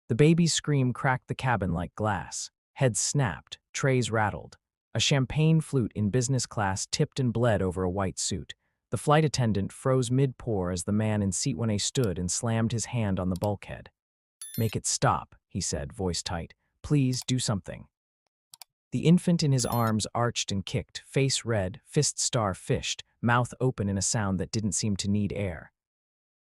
The baby's scream cracked the cabin like glass. Heads snapped, trays rattled. A champagne flute in business class tipped and bled over a white suit. The flight attendant froze mid-pour as the man in seat 1A stood and slammed his hand on the bulkhead. "Make it stop," he said, voice tight. "Please, do something." The infant in his arms arched and kicked, face red, fist star-fished, mouth open in a sound that didn't seem to need air.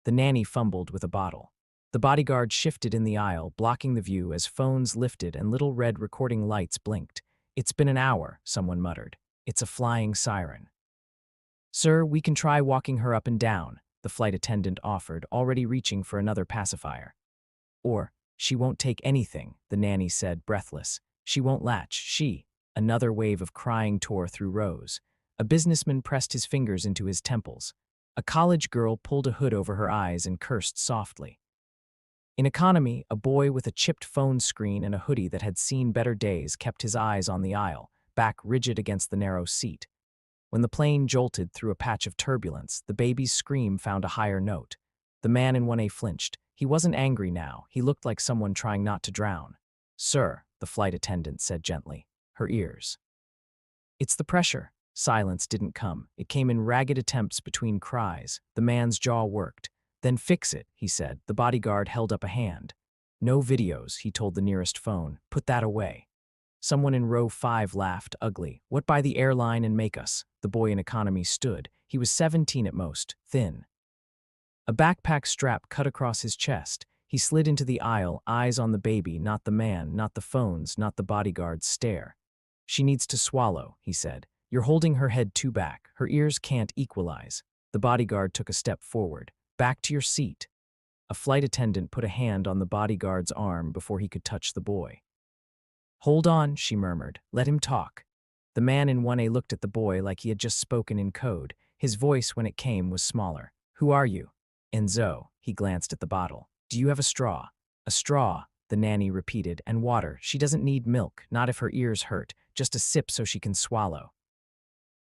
The nanny fumbled with a bottle. The bodyguard shifted in the aisle, blocking the view as phones lifted and little red recording lights blinked. "It's been an hour," someone muttered. "It's a flying siren." "Sir, we can try walking her up and down," the flight attendant offered, already reaching for another pacifier. "Or, she won't take anything," the nanny said, breathless. "She won't latch, she." Another wave of crying tore through rows. A businessman pressed his fingers into his temples. A college girl pulled a hood over her eyes and cursed softly. In economy, a boy with a chipped phone screen and a hoodie that had seen better days kept his eyes on the aisle, back rigid against the narrow seat. When the plane jolted through a patch of turbulence, the baby's scream found a higher note. The man in 1A flinched. He wasn't angry now. He looked like someone trying not to drown. "Sir," the flight attendant said gently. Her ears. "It's the pressure." Silence didn't come. It came in ragged attempts between cries. The man's jaw worked. "Then fix it," he said. The bodyguard held up a hand. "No videos," he told the nearest phone. "Put that away." Someone in row 5 laughed, ugly. "What, buy the airline and make us?" The boy in economy stood. He was 17 at most, thin. A backpack strap cut across his chest. He slid into the aisle, eyes on the baby, not the man, not the phones, not the bodyguard's stare. "She needs to swallow," he said. "You're holding her head too back. Her ears can't equalize." The bodyguard took a step forward. "Back to your seat." A flight attendant put a hand on the bodyguard's arm before he could touch the boy. "Hold on," she murmured. "Let him talk." The man in 1A looked at the boy like he had just spoken in code. His voice, when it came, was smaller. "Who are you?" "Enzo." He glanced at the bottle. "Do you have a straw?" "A straw," the nanny repeated, "and water. She doesn't need milk, not if her ears hurt. Just a sip so she can swallow."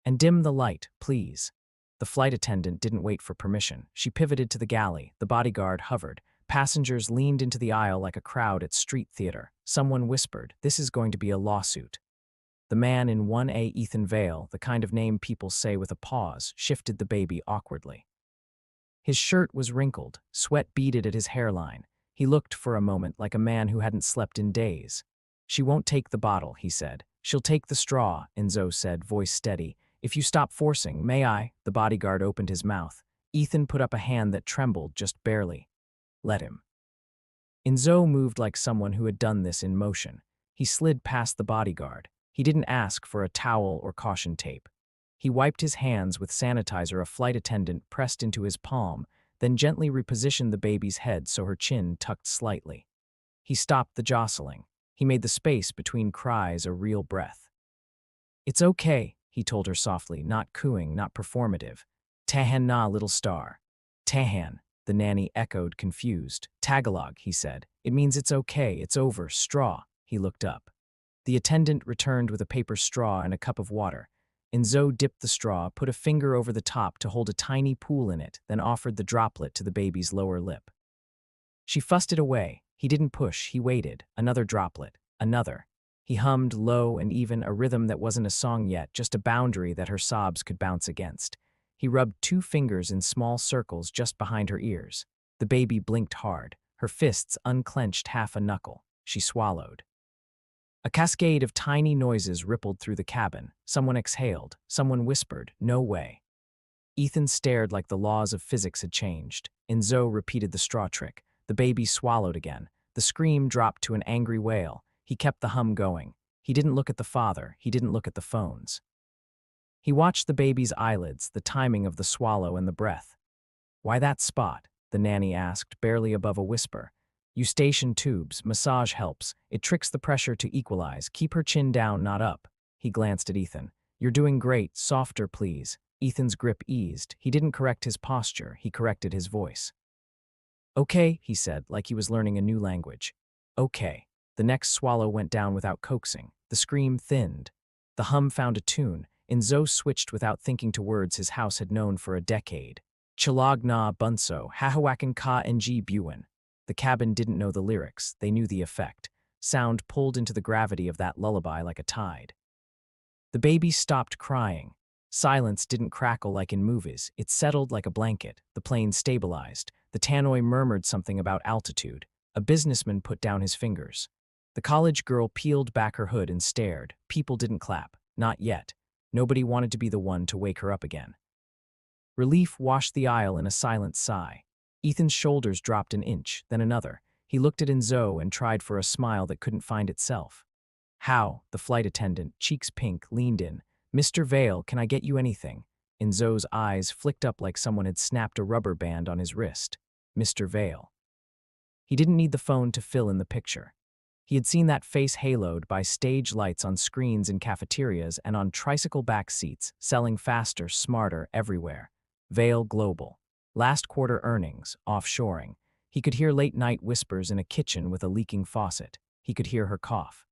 "And dim the light, please." The flight attendant didn't wait for permission. She pivoted to the galley. The bodyguard hovered. Passengers leaned into the aisle like a crowd at street theater. Someone whispered, "This is going to be a lawsuit." The man in 1A, Ethan Vale, the kind of name people say with a pause, shifted the baby awkwardly. His shirt was wrinkled, sweat beaded at his hairline. He looked for a moment like a man who hadn't slept in days. "She won't take the bottle," he said. "She'll take the straw," Enzo said, voice steady. "If you stop forcing, may I?" The bodyguard opened his mouth. Ethan put up a hand that trembled just barely. "Let him." Enzo moved like someone who had done this in motion. He slid past the bodyguard. He didn't ask for a towel or caution tape. He wiped his hands with sanitizer a flight attendant pressed into his palm, then gently repositioned the baby's head so her chin tucked slightly. He stopped the jostling. He made the space between cries a real breath. "It's okay," he told her softly, not cooing, not performative. "Tahan na, little star." "Tahan," the nanny echoed, confused. "Tagalog," he said. "It means it's okay, it's over, straw." He looked up. The attendant returned with a paper straw and a cup of water. Enzo dipped the straw, put a finger over the top to hold a tiny pool in it, then offered the droplet to the baby's lower lip. She fussed it away. He didn't push, he waited. Another droplet. Another. He hummed low and even, a rhythm that wasn't a song yet, just a boundary that her sobs could bounce against. He rubbed 2 fingers in small circles just behind her ears. The baby blinked hard. Her fists unclenched half a knuckle. She swallowed. A cascade of tiny noises rippled through the cabin. Someone exhaled. Someone whispered, "No way." Ethan stared like the laws of physics had changed. Enzo repeated the straw trick. The baby swallowed again. The scream dropped to an angry wail. He kept the hum going. He didn't look at the father. He didn't look at the phones. He watched the baby's eyelids, the timing of the swallow and the breath. "Why that spot?" the nanny asked, barely above a whisper. "Eustachian tubes, massage helps. It tricks the pressure to equalize. Keep her chin down, not up." He glanced at Ethan. "You're doing great. Softer, please." Ethan's grip eased. He didn't correct his posture. He corrected his voice. "Okay," he said, like he was learning a new language. "Okay." The next swallow went down without coaxing. The scream thinned. The hum found a tune. Enzo switched without thinking to words his house had known for a decade. "Chilag na bunso, hahawakan ka ng buwan." The cabin didn't know the lyrics, they knew the effect. Sound pulled into the gravity of that lullaby like a tide. The baby stopped crying. Silence didn't crackle like in movies. It settled like a blanket. The plane stabilized. The tannoy murmured something about altitude. A businessman put down his fingers. The college girl peeled back her hood and stared. People didn't clap. Not yet. Nobody wanted to be the one to wake her up again. Relief washed the aisle in a silent sigh. Ethan's shoulders dropped an inch, then another. He looked at Enzo and tried for a smile that couldn't find itself. How, the flight attendant, cheeks pink, leaned in. "Mr. Vale, can I get you anything?" Enzo's eyes flicked up like someone had snapped a rubber band on his wrist. Mr. Vale. He didn't need the phone to fill in the picture. He had seen that face haloed by stage lights on screens in cafeterias and on tricycle back seats, selling faster, smarter, everywhere. Vale Global. Last quarter earnings, offshoring. He could hear late-night whispers in a kitchen with a leaking faucet. He could hear her cough.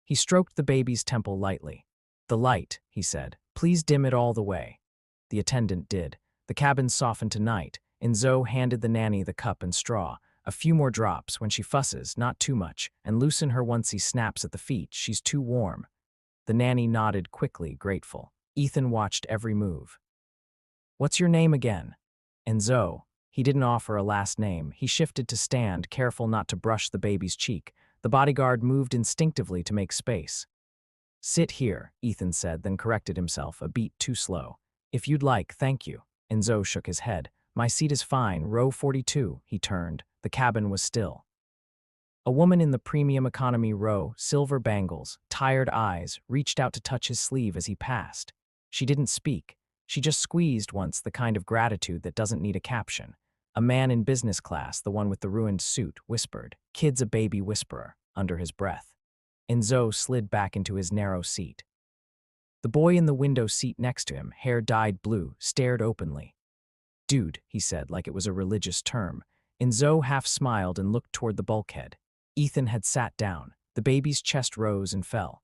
He stroked the baby's temple lightly. "The light," he said. "Please dim it all the way." The attendant did. The cabin softened to night. Enzo handed the nanny the cup and straw. "A few more drops, when she fusses, not too much, and loosen her once he snaps at the feet, she's too warm." The nanny nodded quickly, grateful. Ethan watched every move. "What's your name again?" Enzo. He didn't offer a last name. He shifted to stand, careful not to brush the baby's cheek. The bodyguard moved instinctively to make space. "Sit here," Ethan said, then corrected himself, a beat too slow. "If you'd like, thank you." Enzo shook his head. "My seat is fine, row 42. He turned. The cabin was still. A woman in the premium economy row, silver bangles, tired eyes, reached out to touch his sleeve as he passed. She didn't speak. She just squeezed once, the kind of gratitude that doesn't need a caption. A man in business class, the one with the ruined suit, whispered, "Kid's a baby whisperer," under his breath. Enzo slid back into his narrow seat. The boy in the window seat next to him, hair dyed blue, stared openly. "Dude," he said like it was a religious term. Enzo half smiled and looked toward the bulkhead. Ethan had sat down. The baby's chest rose and fell.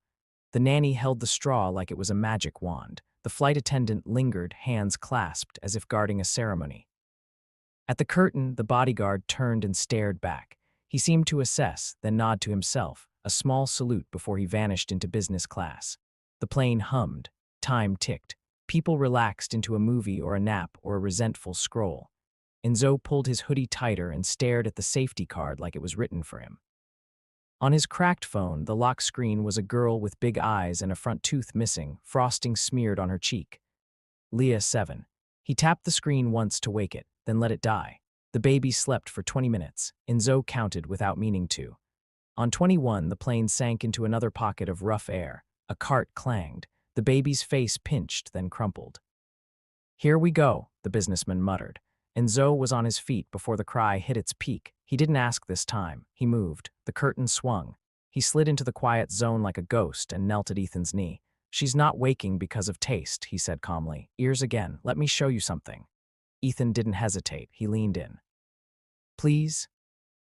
The nanny held the straw like it was a magic wand. The flight attendant lingered, hands clasped, as if guarding a ceremony. At the curtain, the bodyguard turned and stared back. He seemed to assess, then nod to himself, a small salute before he vanished into business class. The plane hummed. Time ticked. People relaxed into a movie or a nap or a resentful scroll. Enzo pulled his hoodie tighter and stared at the safety card like it was written for him. On his cracked phone, the lock screen was a girl with big eyes and a front tooth missing, frosting smeared on her cheek. Leah 7. He tapped the screen once to wake it, then let it die. The baby slept for 20 minutes. Enzo counted without meaning to. On 21, the plane sank into another pocket of rough air. A cart clanged. The baby's face pinched, then crumpled. "Here we go," the businessman muttered. Enzo was on his feet before the cry hit its peak. He didn't ask this time. He moved. The curtain swung. He slid into the quiet zone like a ghost and knelt at Ethan's knee. "She's not waking because of taste," he said calmly. "Ears again. Let me show you something." Ethan didn't hesitate. He leaned in. "Please?"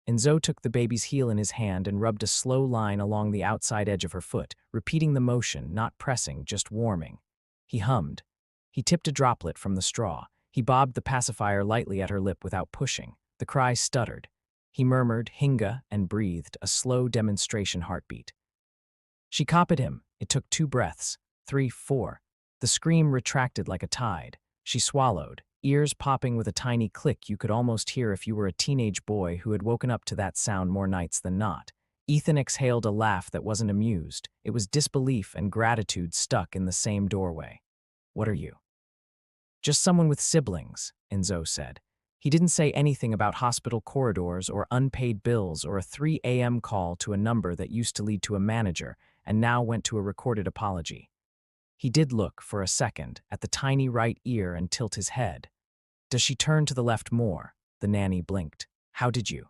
Enzo took the baby's heel in his hand and rubbed a slow line along the outside edge of her foot, repeating the motion, not pressing, just warming. He hummed. He tipped a droplet from the straw. He bobbed the pacifier lightly at her lip without pushing. The cry stuttered. He murmured, "Hinga," and breathed, a slow demonstration heartbeat. She copied him. It took 2 breaths. 3, 4. The scream retracted like a tide. She swallowed, ears popping with a tiny click you could almost hear if you were a teenage boy who had woken up to that sound more nights than not. Ethan exhaled a laugh that wasn't amused. It was disbelief and gratitude stuck in the same doorway. "What are you?" "Just someone with siblings," Enzo said. He didn't say anything about hospital corridors or unpaid bills or a 3 a.m. call to a number that used to lead to a manager and now went to a recorded apology. He did look, for a second, at the tiny right ear and tilt his head. "Does she turn to the left more?" The nanny blinked. "How did you?"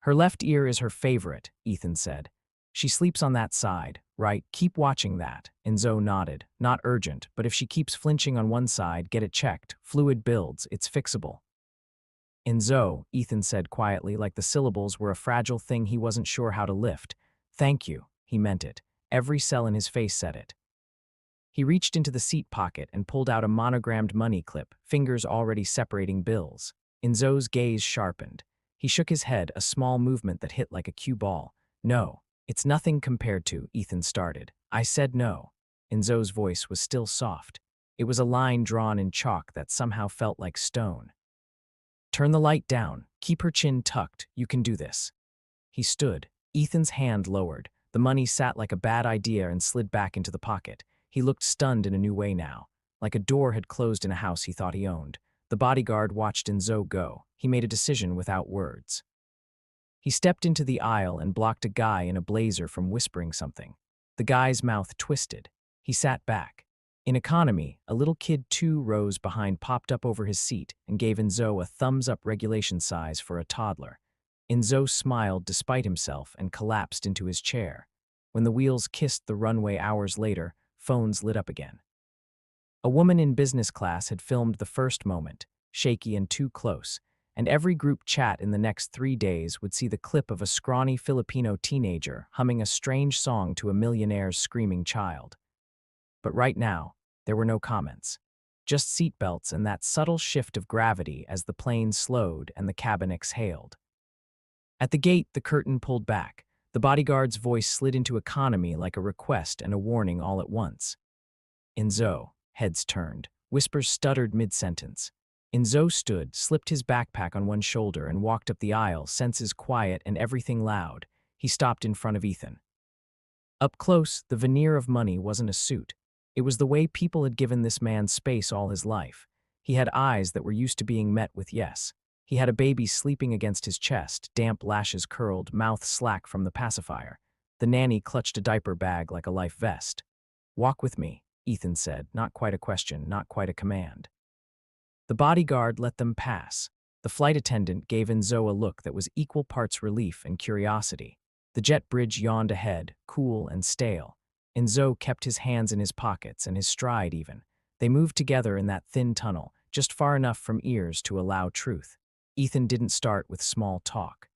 "Her left ear is her favorite," Ethan said. "She sleeps on that side, right? Keep watching that." Enzo nodded. "Not urgent, but if she keeps flinching on one side, get it checked. Fluid builds, it's fixable." "Enzo," Ethan said quietly, like the syllables were a fragile thing he wasn't sure how to lift. "Thank you." He meant it. Every cell in his face said it. He reached into the seat pocket and pulled out a monogrammed money clip, fingers already separating bills. Enzo's gaze sharpened. He shook his head, a small movement that hit like a cue ball. No, it's nothing compared to, Ethan started. I said no. Enzo's voice was still soft. It was a line drawn in chalk that somehow felt like stone. Turn the light down. Keep her chin tucked. You can do this. He stood. Ethan's hand lowered. The money sat like a bad idea and slid back into the pocket. He looked stunned in a new way now, like a door had closed in a house he thought he owned. The bodyguard watched Enzo go. He made a decision without words. He stepped into the aisle and blocked a guy in a blazer from whispering something. The guy's mouth twisted. He sat back. In economy, a little kid 2 rows behind popped up over his seat and gave Enzo a thumbs-up regulation size for a toddler. Enzo smiled despite himself and collapsed into his chair. When the wheels kissed the runway hours later, phones lit up again. A woman in business class had filmed the first moment, shaky and too close, and every group chat in the next 3 days would see the clip of a scrawny Filipino teenager humming a strange song to a millionaire's screaming child. But right now, there were no comments. Just seatbelts and that subtle shift of gravity as the plane slowed and the cabin exhaled. At the gate, the curtain pulled back. The bodyguard's voice slid into economy like a request and a warning all at once. Enzo, heads turned. Whispers stuttered mid-sentence. Enzo stood, slipped his backpack on one shoulder and walked up the aisle, senses quiet and everything loud. He stopped in front of Ethan. Up close, the veneer of money wasn't a suit. It was the way people had given this man space all his life. He had eyes that were used to being met with yes. He had a baby sleeping against his chest, damp lashes curled, mouth slack from the pacifier. The nanny clutched a diaper bag like a life vest. Walk with me, Ethan said, not quite a question, not quite a command. The bodyguard let them pass. The flight attendant gave Enzo a look that was equal parts relief and curiosity. The jet bridge yawned ahead, cool and stale. Enzo kept his hands in his pockets and his stride even. They moved together in that thin tunnel, just far enough from ears to allow truth. Ethan didn't start with small talk.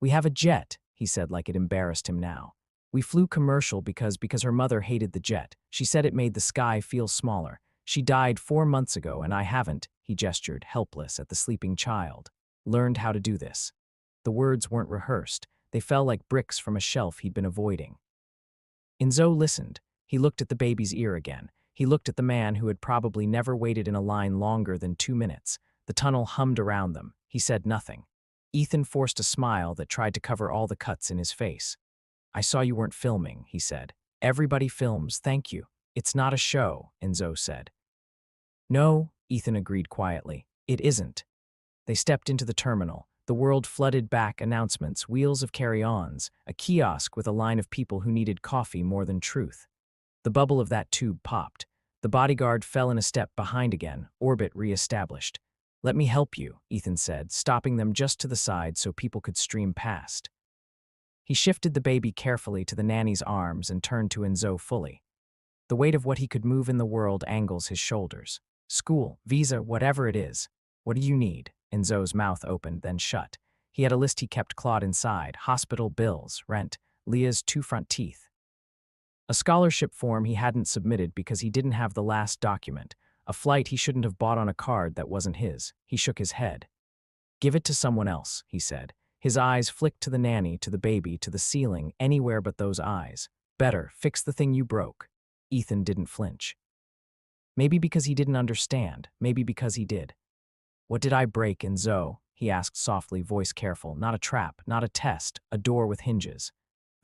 We have a jet, he said like it embarrassed him now. We flew commercial because her mother hated the jet. She said it made the sky feel smaller. She died 4 months ago and I haven't, he gestured, helpless at the sleeping child, learned how to do this. The words weren't rehearsed. They fell like bricks from a shelf he'd been avoiding. Enzo listened. He looked at the baby's ear again. He looked at the man who had probably never waited in a line longer than 2 minutes. The tunnel hummed around them. He said nothing. Ethan forced a smile that tried to cover all the cuts in his face. I saw you weren't filming, he said. Everybody films, thank you. It's not a show, Enzo said. No, Ethan agreed quietly. It isn't. They stepped into the terminal. The world flooded back announcements, wheels of carry-ons, a kiosk with a line of people who needed coffee more than truth. The bubble of that tube popped. The bodyguard fell in a step behind again, orbit re-established. Let me help you, Ethan said, stopping them just to the side so people could stream past. He shifted the baby carefully to the nanny's arms and turned to Enzo fully. The weight of what he could move in the world angles his shoulders. School, visa, whatever it is. What do you need? Enzo's mouth opened, then shut. He had a list he kept clawed inside: hospital bills, rent, Leah's 2 front teeth. A scholarship form he hadn't submitted because he didn't have the last document. A flight he shouldn't have bought on a card that wasn't his. He shook his head. Give it to someone else, he said. His eyes flicked to the nanny, to the baby, to the ceiling, anywhere but those eyes. Better, fix the thing you broke. Ethan didn't flinch. Maybe because he didn't understand, maybe because he did. What did I break, Enzo? He asked softly, voice careful. Not a trap, not a test, a door with hinges.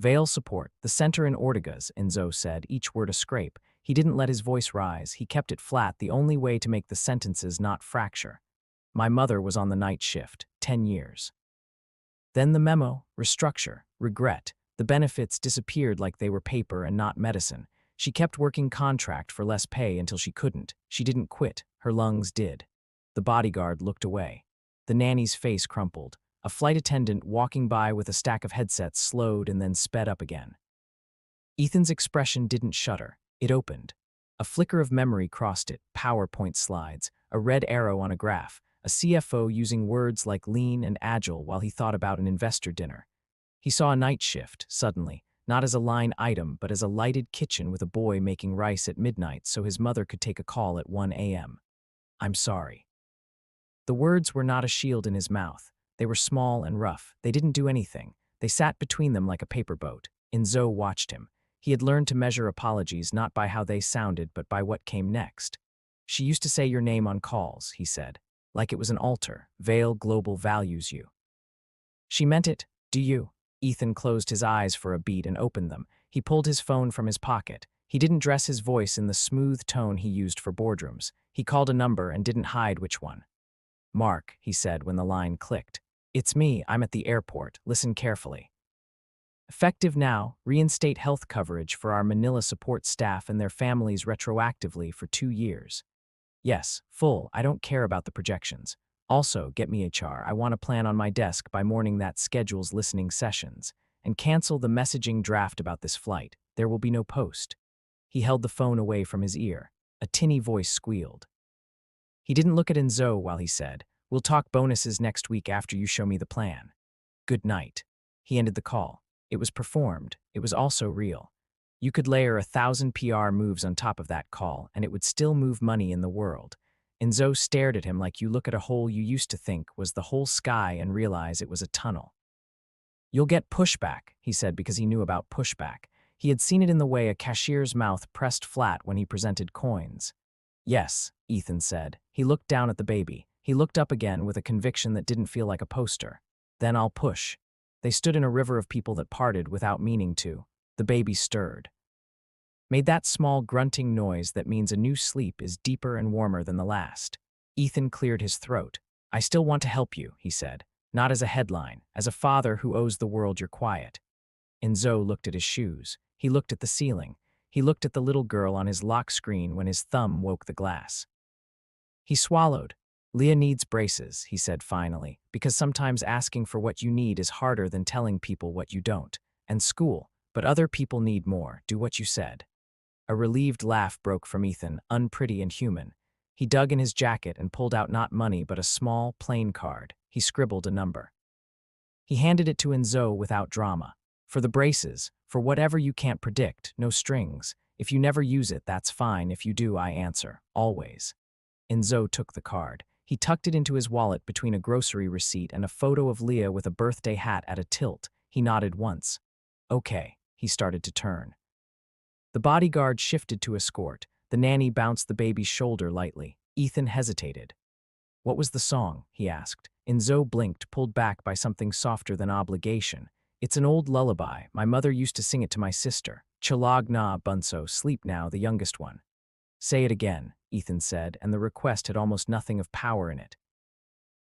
Veil support, the center in Ortega's, Enzo said, each word a scrape. He didn't let his voice rise. He kept it flat, the only way to make the sentences not fracture. My mother was on the night shift, 10 years. Then the memo, restructure, regret. The benefits disappeared like they were paper and not medicine. She kept working contract for less pay until she couldn't. She didn't quit. Her lungs did. The bodyguard looked away. The nanny's face crumpled. A flight attendant walking by with a stack of headsets slowed and then sped up again. Ethan's expression didn't shudder. It opened. A flicker of memory crossed it, PowerPoint slides, a red arrow on a graph, a CFO using words like lean and agile while he thought about an investor dinner. He saw a night shift, suddenly, not as a line item, but as a lighted kitchen with a boy making rice at midnight so his mother could take a call at 1 a.m. I'm sorry. The words were not a shield in his mouth. They were small and rough. They didn't do anything. They sat between them like a paper boat. Enzo watched him. He had learned to measure apologies not by how they sounded, but by what came next. She used to say your name on calls, he said, like it was an altar. Vale Global values you. She meant it. Do you? Ethan closed his eyes for a beat and opened them. He pulled his phone from his pocket. He didn't dress his voice in the smooth tone he used for boardrooms. He called a number and didn't hide which one. Mark, he said when the line clicked. It's me, I'm at the airport. Listen carefully. Effective now, reinstate health coverage for our Manila support staff and their families retroactively for 2 years. Yes, full, I don't care about the projections. Also, get me HR, I want a plan on my desk by morning that schedules listening sessions. And cancel the messaging draft about this flight. There will be no post. He held the phone away from his ear. A tinny voice squealed. He didn't look at Enzo while he said, we'll talk bonuses next week after you show me the plan. Good night. He ended the call. It was performed. It was also real. You could layer 1,000 PR moves on top of that call, and it would still move money in the world. Enzo stared at him like you look at a hole you used to think was the whole sky and realize it was a tunnel. You'll get pushback, he said because he knew about pushback. He had seen it in the way a cashier's mouth pressed flat when he presented coins. Yes, Ethan said. He looked down at the baby. He looked up again with a conviction that didn't feel like a poster. Then I'll push. They stood in a river of people that parted without meaning to. The baby stirred. Made that small grunting noise that means a new sleep is deeper and warmer than the last. Ethan cleared his throat. I still want to help you, he said. Not as a headline, as a father who owes the world your quiet. Enzo looked at his shoes. He looked at the ceiling. He looked at the little girl on his lock screen when his thumb woke the glass. He swallowed. Leah needs braces, he said finally, because sometimes asking for what you need is harder than telling people what you don't. And school, but other people need more. Do what you said. A relieved laugh broke from Ethan, unpretty and human. He dug in his jacket and pulled out not money but a small, plain card. He scribbled a number. He handed it to Enzo without drama. For the braces, for whatever you can't predict, no strings. If you never use it, that's fine. If you do, I answer. Always. Enzo took the card. He tucked it into his wallet between a grocery receipt and a photo of Leah with a birthday hat at a tilt. He nodded once. Okay, he started to turn. The bodyguard shifted to escort. The nanny bounced the baby's shoulder lightly. Ethan hesitated. What was the song? He asked. Enzo blinked, pulled back by something softer than obligation. It's an old lullaby. My mother used to sing it to my sister. Chalag na bunso, sleep now, the youngest one. Say it again, Ethan said, and the request had almost nothing of power in it.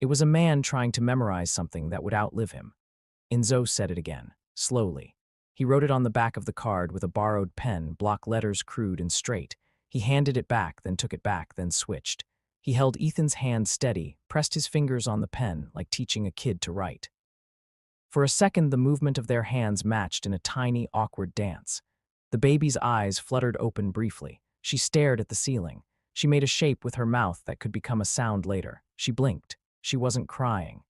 It was a man trying to memorize something that would outlive him. Enzo said it again, slowly. He wrote it on the back of the card with a borrowed pen, block letters crude and straight. He handed it back, then took it back, then switched. He held Ethan's hand steady, pressed his fingers on the pen like teaching a kid to write. For a second, the movement of their hands matched in a tiny, awkward dance. The baby's eyes fluttered open briefly. She stared at the ceiling. She made a shape with her mouth that could become a sound later. She blinked. She wasn't crying.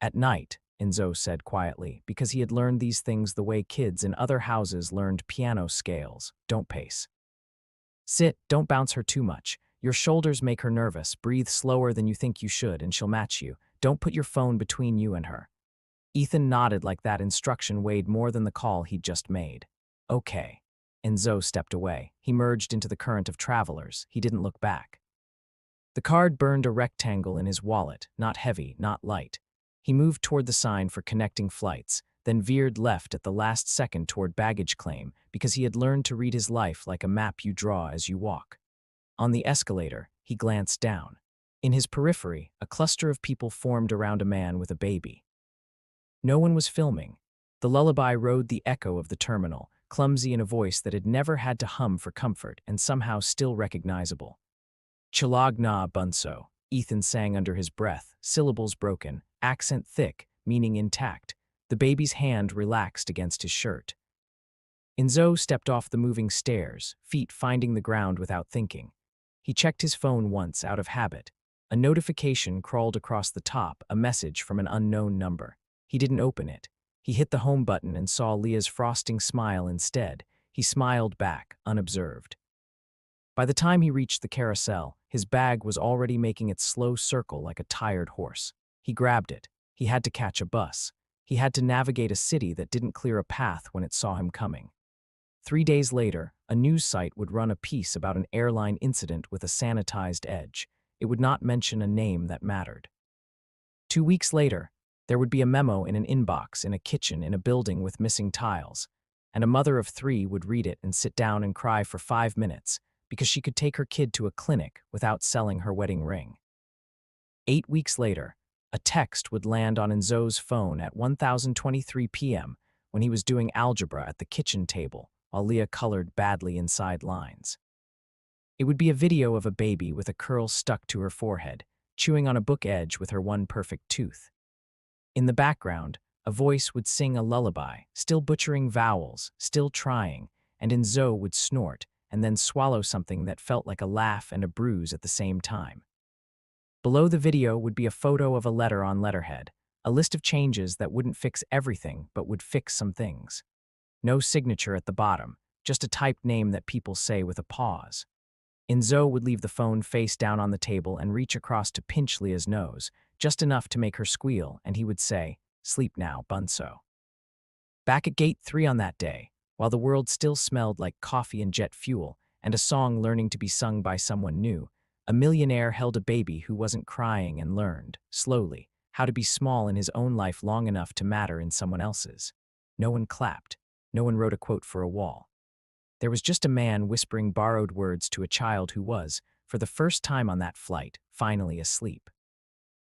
At night, Enzo said quietly, because he had learned these things the way kids in other houses learned piano scales. Don't pace. Sit, don't bounce her too much. Your shoulders make her nervous. Breathe slower than you think you should and she'll match you. Don't put your phone between you and her. Ethan nodded like that instruction weighed more than the call he'd just made. Okay. Enzo stepped away. He merged into the current of travelers. He didn't look back. The card burned a rectangle in his wallet, not heavy, not light. He moved toward the sign for connecting flights, then veered left at the last second toward baggage claim because he had learned to read his life like a map you draw as you walk. On the escalator, he glanced down. In his periphery, a cluster of people formed around a man with a baby. No one was filming. The lullaby rode the echo of the terminal, clumsy in a voice that had never had to hum for comfort and somehow still recognizable. Chalag na bunso, Ethan sang under his breath, syllables broken, accent thick, meaning intact. The baby's hand relaxed against his shirt. Enzo stepped off the moving stairs, feet finding the ground without thinking. He checked his phone once out of habit. A notification crawled across the top, a message from an unknown number. He didn't open it. He hit the home button and saw Leah's frosting smile instead. He smiled back, unobserved. By the time he reached the carousel, his bag was already making its slow circle like a tired horse. He grabbed it. He had to catch a bus. He had to navigate a city that didn't clear a path when it saw him coming. 3 days later, a news site would run a piece about an airline incident with a sanitized edge. It would not mention a name that mattered. 2 weeks later, there would be a memo in an inbox in a kitchen in a building with missing tiles, and a mother of 3 would read it and sit down and cry for 5 minutes because she could take her kid to a clinic without selling her wedding ring. 8 weeks later, a text would land on Enzo's phone at 1023 p.m. when he was doing algebra at the kitchen table while Leah colored badly inside lines. It would be a video of a baby with a curl stuck to her forehead, chewing on a book edge with her one perfect tooth. In the background, a voice would sing a lullaby, still butchering vowels, still trying, and Enzo would snort and then swallow something that felt like a laugh and a bruise at the same time. Below the video would be a photo of a letter on letterhead, a list of changes that wouldn't fix everything but would fix some things. No signature at the bottom, just a typed name that people say with a pause. Enzo would leave the phone face down on the table and reach across to pinch Leah's nose, just enough to make her squeal, and he would say, "Sleep now, bunso." Back at Gate 3 on that day, while the world still smelled like coffee and jet fuel, and a song learning to be sung by someone new, a millionaire held a baby who wasn't crying and learned, slowly, how to be small in his own life long enough to matter in someone else's. No one clapped. No one wrote a quote for a wall. There was just a man whispering borrowed words to a child who was, for the first time on that flight, finally asleep.